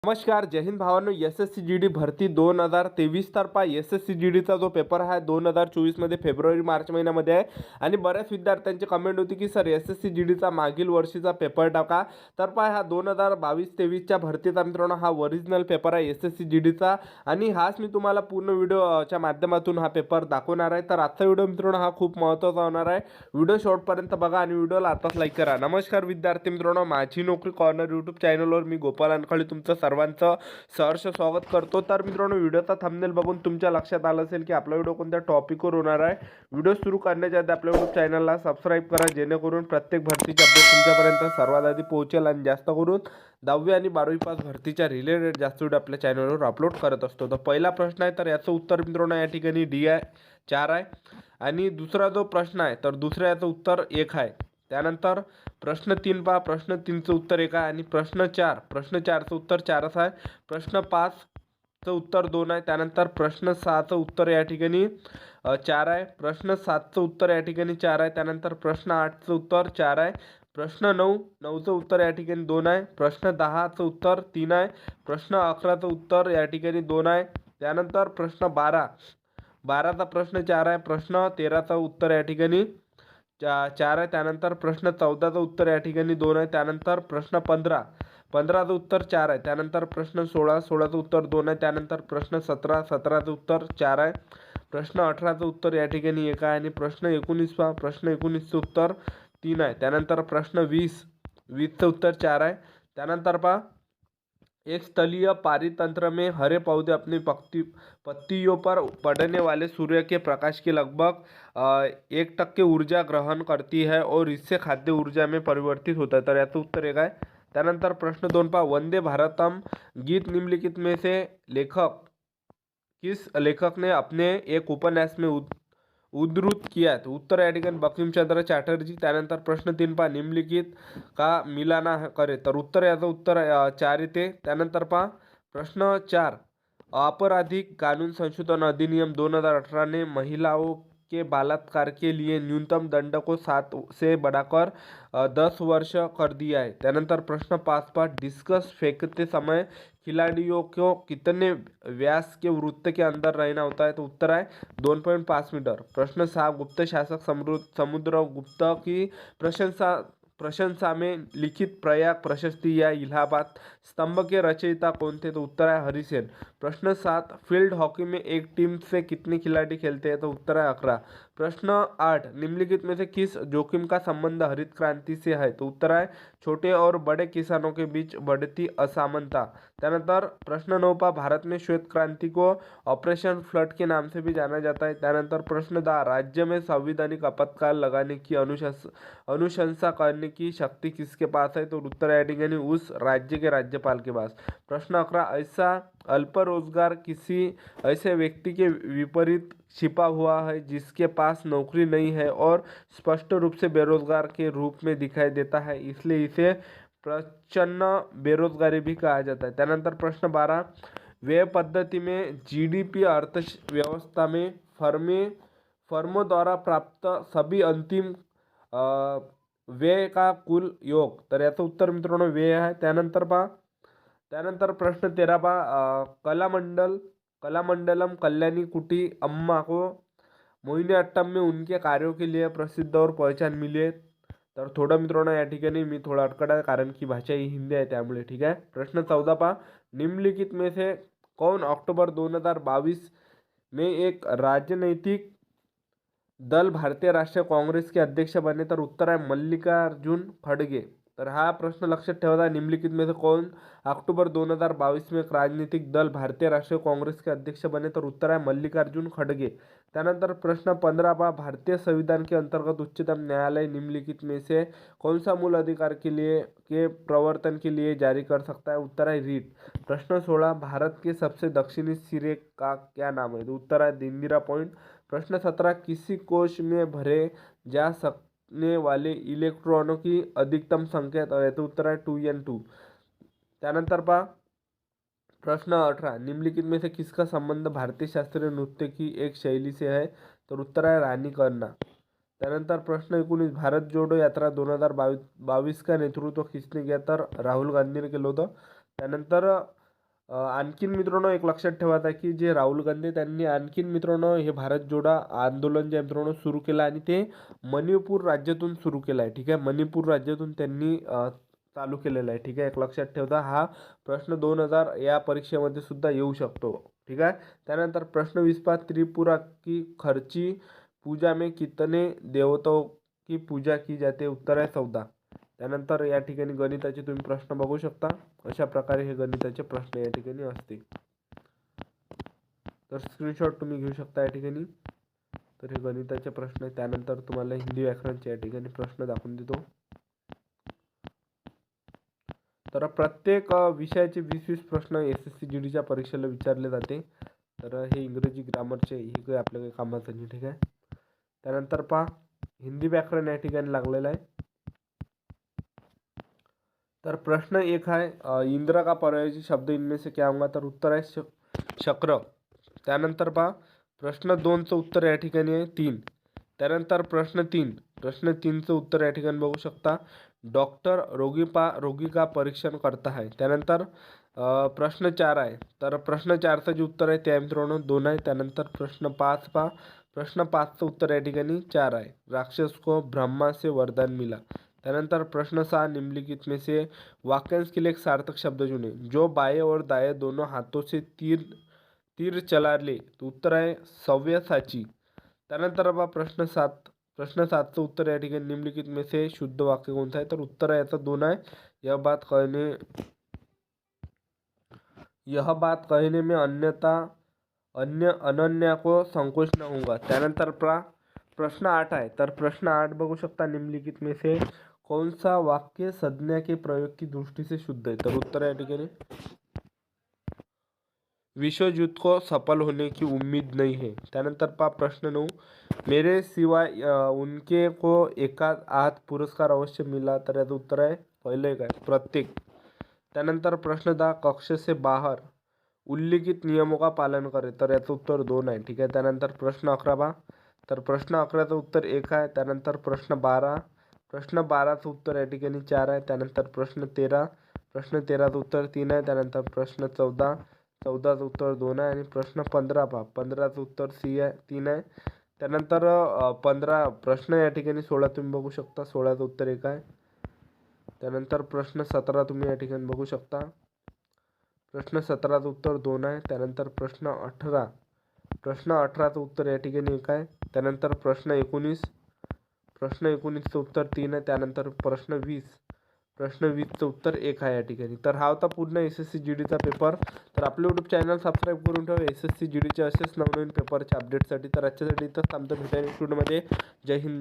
नमस्कार, जय हिंद भावांनो. एस-एस-सी जी-डी भरती 2023 तर एस-एस-सी जी-डीचा जो पेपर आहे 2024मध्ये फेब्रुवारी मार्च महिन्यामध्ये आहे. आणि बऱ्याच विद्यार्थ्यांची कमेंट होती की सर एस-एस-सी जी-डीचा मागील वर्षीचा पेपर टाका. तर हा 2022-23च्या भरतीचा मित्रांनो हा ओरिजिनल पेपर आहे एस-एस-सी जी-डीचा. आणि हाच मी तुम्हाला पूर्ण व्हिडिओच्या माध्यमातून हा पेपर दाखवणार आहे. तर आजचा व्हिडिओ मित्रांनो हा खूप महत्त्वाचा होणार आहे. व्हिडिओ शेवटपर्यंत बघा आणि व्हिडिओला आताच लाईक करा. नमस्कार विद्यार्थी मित्रांनो, माझी नोकरी कॉर्नर यूट्यूब चॅनलवर मी गोपाल अनखळे तुमचं सर्वांचं सहर्ष स्वागत करतो. तर मित्रांनो, व्हिडिओचा थंबनेल बघून तुमच्या लक्षात आलं असेल की आपला व्हिडिओ कोणत्या टॉपिकवर होणार आहे. व्हिडिओ सुरू करण्याच्या आधी आपल्या यूट्यूब चॅनलला सबस्क्राईब करा, जेणेकरून प्रत्येक भरतीचे अपडेट तुमच्यापर्यंत सर्वात आधी पोहोचेल. आणि जास्त करून 10वी आणि 12वी पास भरतीच्या रिलेटेड जास्त व्हिडिओ आपल्या चॅनलवर अपलोड करत असतो. तर पहिला प्रश्न आहे, तर याचं उत्तर मित्रांनो या ठिकाणी डी आहे, 4 आहे. आणि दुसरा जो प्रश्न आहे तर दुसऱ्या याचं उत्तर 1 आहे. त्यानंतर प्रश्न 3 पहा, प्रश्न 3चं उत्तर 1 आहे. आणि प्रश्न 4चं उत्तर 4च आहे. प्रश्न 5चं उत्तर 2 आहे. त्यानंतर प्रश्न 6चं उत्तर या ठिकाणी 4 आहे. प्रश्न 7चं उत्तर या ठिकाणी 4 आहे. त्यानंतर प्रश्न 8चं उत्तर 4 आहे. प्रश्न 9चं उत्तर या ठिकाणी 2 आहे. प्रश्न 10चं उत्तर 3 आहे. प्रश्न 11चं उत्तर या ठिकाणी 2 आहे. त्यानंतर प्रश्न 12चा प्रश्न 4 आहे. प्रश्न 13चं उत्तर या ठिकाणी 4 आहे. त्यानंतर प्रश्न 14चं उत्तर या ठिकाणी 2 आहे. त्यानंतर प्रश्न 15चं उत्तर 4 आहे. त्यानंतर प्रश्न 16चं उत्तर 2 आहे. त्यानंतर प्रश्न 17चं उत्तर 4 आहे. प्रश्न 18चं उत्तर या ठिकाणी 1 आहे. आणि प्रश्न 19 पहा, प्रश्न 19चं उत्तर 3 आहे. त्यानंतर प्रश्न 20चं उत्तर 4 आहे. त्यानंतर पहा, एक स्थलीय पारितंत्र में हरे पौधे अपनी पत्तियों पर पड़ने वाले सूर्य के प्रकाश की लगभग 1% ऊर्जा ग्रहण करती है और इससे खाद्य ऊर्जा में परिवर्तित होता है. तर याचं उत्तर 1 आहे. त्यानंतर प्रश्न 2 पहा, वंदे भारतम गीत निम्नलिखित में से किस लेखक ने अपने एक उपन्यास में उद्धृत किया. उत्तर या ठिकाणी बंकिमचंद्र चॅटर्जी. त्यानंतर प्रश्न 3 पहा, निम्नलिखित का मिलाना करे. तर उत्तर याचं उत्तर 4 येते. त्यानंतर पहा प्रश्न 4, आपराधिक कानून संशोधन अधिनियम 2018 ने महिलाओं के बलात्कार के लिए न्यूनतम दंड को 7 से बढ़ाकर 10 वर्ष कर दिया है. त्यानंतर प्रश्न 5 पहा, डिस्कस फेंकते समय खिलाड़ियों को कितने व्यास के वृत्त के अंदर रहना होता है. तो उत्तर है 2.5 मीटर. प्रश्न 6, गुप्त शासक समुद्रगुप्त की प्रशंसा में लिखित प्रयाग प्रशस्ति या इलाहाबाद स्तंभ के रचयिता कौन थे. तो उत्तर है हरिसेन. प्रश्न 7, फील्ड हॉकी में एक टीम से कितने खिलाड़ी खेलते हैं. तो उत्तर है 11. प्रश्न 8, निम्नलिखित में से किस जोखिम का संबंध हरित क्रांति से है. तो उत्तर है छोटे और बड़े किसानों के बीच बढ़ती असमानता. त्यानंतर प्रश्न 9 पहा, भारत में श्वेत क्रांति को ऑपरेशन फ्लड के नाम से भी जाना जाता है. त्यानंतर प्रश्न 10, राज्य में संवैधानिक आपातकाल लगाने की अनुशंसा करने की शक्ति किसके पास है. तो उत्तर या ठिकाणी उस राज्य के राज्यपाल के पास. प्रश्न 11, ऐसा अल्प रोजगार किसी ऐसे व्यक्ति के विपरीत छिपा हुआ है जिसके पास नौकरी नहीं है और स्पष्ट रूप से बेरोजगार के रूप में दिखाई देता है, इसलिए इसे प्रच्छन्न बेरोजगारी भी कहा जाता है. त्यानंतर प्रश्न 12, व्यय पद्धति में जीडीपी अर्थव्यवस्था में फर्मों द्वारा प्राप्त सभी अंतिम व्यय का कुल योग. तर याचं उत्तर मित्रांनो व्यय आहे. त्यानंतर प्रश्न 13 पहा, कलामंडलम कल्याणी कुटी अम्मा को मोहिनीअट्टम में उनके कार्यों के लिए प्रसिद्ध और पहचान मिली है. तर थोडं मित्रांनो या ठिकाणी मी थोडा अटकट आहे कारण की भाषा ही हिंदी आहे त्यामुळे. ठीक आहे. प्रश्न 14 पहा, निम्नलिखित में से कौन अक्टूबर 2022 में एक राजनैतिक दल भारतीय राष्ट्रीय काँग्रेस के अध्यक्ष बने. तर उत्तर आहे मल्लिकार्जुन खड़गे. तर हा प्रश्न लक्षात ठेवा, निम्नलिखित में से कौन अक्टूबर 2022 में एक राजनीतिक दल भारतीय राष्ट्रीय काँग्रेस के अध्यक्ष बने. तर उत्तर आहे मल्लिकार्जुन खड़गे. त्यानंतर प्रश्न 15 पहा, भारतीय संविधान के अंतर्गत उच्चतम न्यायालय निम्नलिखित में से कौन सा मूल अधिकार के प्रवर्तन के लिए जारी कर सकता है. उत्तर है रीट. प्रश्न 16, भारत के सबसे दक्षिणी सिरे का क्या नाम है. तो उत्तर है इंदिरा पॉइंट. प्रश्न 17, किसी कोश में भरे जा सकने वाले इलेक्ट्रॉनों की अधिकतम संख्या. तो उत्तर है 2n2. त्यानंतर पहा प्रश्न 18, निम्नलिखित में से किसका संबंध भारतीय शास्त्रीय नृत्य की एक शैली से है. तर उत्तर आहे राणी करना. त्यानंतर प्रश्न 19, भारत जोडो यात्रा 2022 का नेतृत्व किसने किया. तर राहुल गांधीने केलं होतं. त्यानंतर आणखीन मित्रांनो एक लक्षात ठेवायचं की जे राहुल गांधी त्यांनी आणखीन मित्रांनो हे भारत जोडा आंदोलन जे मित्रांनो सुरू केलं आणि ते मणिपूर राज्यातून सुरू केलं आहे. ठीक आहे, मणिपूर राज्यातून त्यांनी चालू केलेलं आहे. ठीक आहे, एक लक्षात ठेवता हा प्रश्न 2000 या परीक्षेमध्ये सुद्धा येऊ शकतो. ठीक आहे, त्यानंतर प्रश्न 20 पहा, त्रिपुरा की खर्ची पूजा में कितने देवताओं की पूजा की जाते? उत्तर आहे 14. त्यानंतर या ठिकाणी गणिताचे तुम्ही प्रश्न बघू शकता. अशा प्रकारे हे गणिताचे प्रश्न या ठिकाणी असते. तर स्क्रीनशॉट तुम्ही घेऊ शकता या ठिकाणी. तर हे गणिताचे प्रश्न आहे. त्यानंतर तुम्हाला हिंदी व्याकरणचे या ठिकाणी प्रश्न दाखवून देतो. तर प्रत्येक विषयाचे 20-20 प्रश्न SSC GDच्या परीक्षेला विचारले जाते. तर हे इंग्रजी ग्रामरचे हे काही आपल्या काही कामाचं नाही. ठीक आहे, त्यानंतर पहा हिंदी व्याकरण या ठिकाणी लागलेलं आहे. तर प्रश्न 1 आहे इंद्र का पर्यायी शब्द इनमें से क्या होगा? तर उत्तर आहे शक्र. त्यानंतर पहा प्रश्न 2चं उत्तर या ठिकाणी आहे 3. त्यानंतर प्रश्न 3चं उत्तर या ठिकाणी बघू शकता, डॉक्टर रोगी का परीक्षण करता है. त्यानंतर प्रश्न 4 आहे. तर प्रश्न 4चं जे उत्तर आहे ते मित्रांनो 2 आहे. त्यानंतर प्रश्न 5 पहा, प्रश्न 5चं उत्तर या ठिकाणी 4 आहे. राक्षस को ब्रह्मा से वरदान मिला. त्यानंतर प्रश्न 6, निम्नलिखित में से वाक्यांश के लिए एक सार्थक शब्द चुने. जो बाएं और दाएं दोनों हाथों से तीर चला ले. तो उत्तर आहे सव्यसाची. त्यानंतर बघा प्रश्न 7चं उत्तर या ठिकाणी निम्नलिखित में से शुद्ध वाक्य कोणतं आहे? तर उत्तर आहे याचा 2 आहे. यह बात कहने में अनन्या को संकोच न होगा. त्यानंतर प्रश्न 8 आहे. तर प्रश्न 8 बघू शकता, निम्नलिखित में से कौन सा वाक्य संज्ञा के प्रयोग की दृष्टि से शुद्ध है? तर उत्तर या ठिकाणी विश्व युद्ध को सफल होने की उम्मीद नहीं है. त्यानंतर पहा प्रश्न 9, मेरे सिवाय उनके को एकाच हात पुरस्कार अवश्य मिला. तर याचं उत्तर आहे पहिलं काय प्रत्येक. त्यानंतर प्रश्न 10, कक्ष से बाहर उल्लिखित नियमों का पालन करे. तर याचं उत्तर 2 आहे. ठीक आहे, त्यानंतर प्रश्न 11 पहा. तर प्रश्न 11चं उत्तर 1 आहे. त्यानंतर प्रश्न 12चं उत्तर या ठिकाणी 4 आहे. त्यानंतर प्रश्न 13चं उत्तर 3 आहे. त्यानंतर प्रश्न 14चं उत्तर 2 आहे. आणि प्रश्न 15 पहा, 15चं उत्तर 3 आहे. त्यानंतर प्रश्न या ठिकाणी 16 तुम्ही बघू शकता, 16चं उत्तर 1 आहे. त्यानंतर प्रश्न 17 तुम्ही या ठिकाणी बघू शकता, प्रश्न 17चं उत्तर 2 आहे. त्यानंतर प्रश्न 18चं उत्तर या ठिकाणी 1 आहे. त्यानंतर प्रश्न 19चं उत्तर 3 आहे. त्यानंतर प्रश्न 20चं उत्तर 1 आहे या ठिकाणी. तर हा होता पूर्ण SSC GDचा पेपर. तर आपलं यूट्यूब चॅनल सबस्क्राईब करून ठेवा SSC GDचे असेच नवनवीन पेपरच्या अपडेटसाठी. तर आजच्यासाठी इथंच थांबतो, भेटायला स्टुडिओमध्ये. जय हिंद.